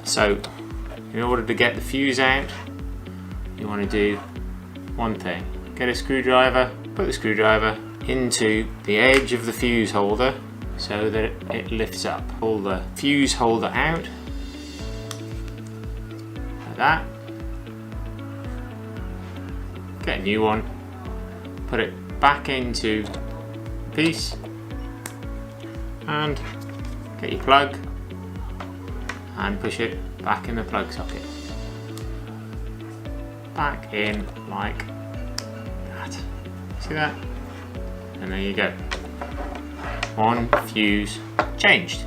So in order to get the fuse out, you want to do one thing. Get a screwdriver, put the screwdriver into the edge of the fuse holder so that it lifts up. Pull the fuse holder out, like that. Get a new one, put it back into the piece, and get your plug and push it back in the plug socket. Back in like that. See that? And there you go. One fuse changed.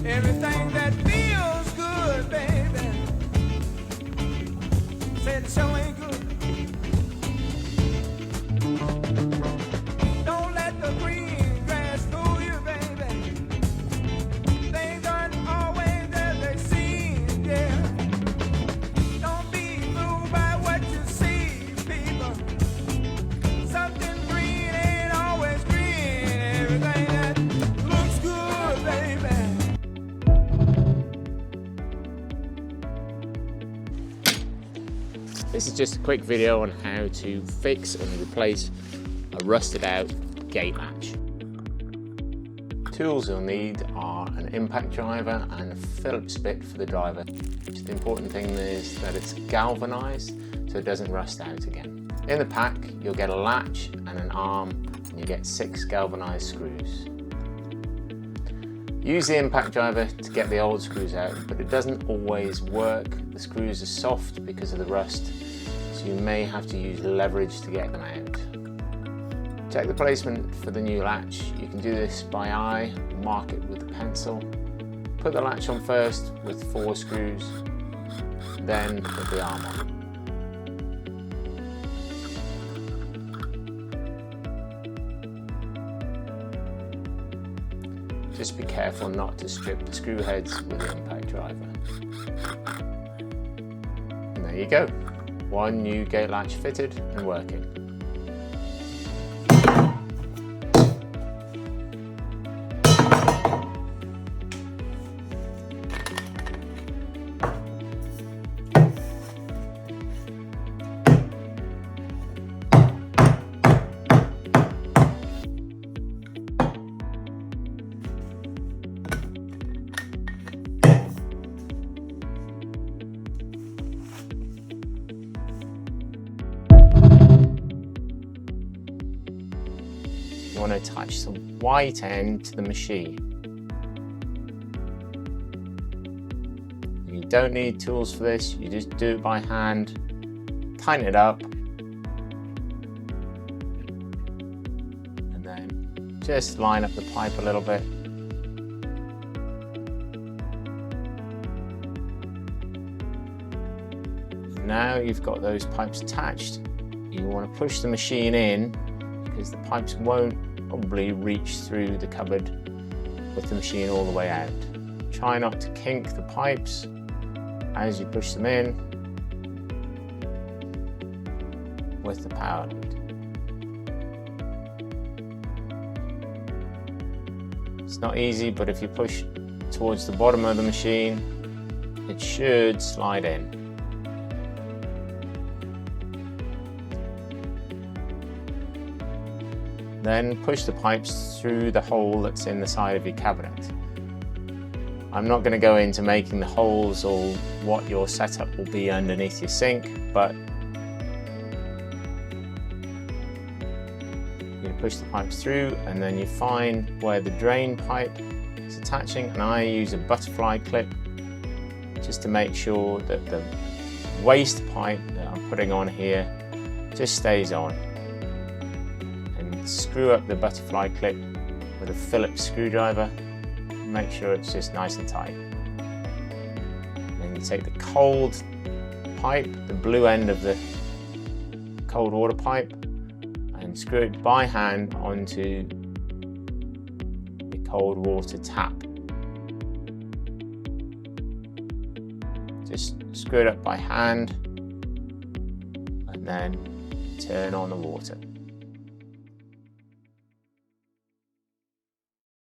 Everything that feels good, baby, said it sure ain't good. Don't let the green grass fool you, baby. Things aren't always as they seem, yeah. Don't be moved by what you see, people. Something green ain't always green. Everything that looks good, baby. This is just a quick video on how to fix and replace a rusted out gate latch. Tools you'll need are an impact driver and a Phillips bit for the driver. The important thing is that it's galvanized so it doesn't rust out again. In the pack you'll get a latch and an arm, and you get 6 galvanized screws. Use the impact driver to get the old screws out, but it doesn't always work. The screws are soft because of the rust, so you may have to use leverage to get them out. Check the placement for the new latch. You can do this by eye, mark it with a pencil. Put the latch on first with 4 screws, then put the arm on. Just be careful not to strip the screw heads with the impact driver. And there you go. One new gate latch fitted and working. You want to attach some white end to the machine. You don't need tools for this, you just do it by hand, tighten it up, and then just line up the pipe a little bit. Now you've got those pipes attached, you want to push the machine in. You because the pipes won't probably reach through the cupboard with the machine all the way out. Try not to kink the pipes as you push them in with the power lead. It's not easy, but if you push towards the bottom of the machine, it should slide in. Then push the pipes through the hole that's in the side of your cabinet. I'm not going to go into making the holes or what your setup will be underneath your sink, but you push the pipes through and then you find where the drain pipe is attaching, and I use a butterfly clip just to make sure that the waste pipe that I'm putting on here just stays on. Screw up the butterfly clip with a Phillips screwdriver, make sure it's just nice and tight. Then you take the cold pipe, the blue end of the cold water pipe, and screw it by hand onto the cold water tap. Just screw it up by hand and then turn on the water.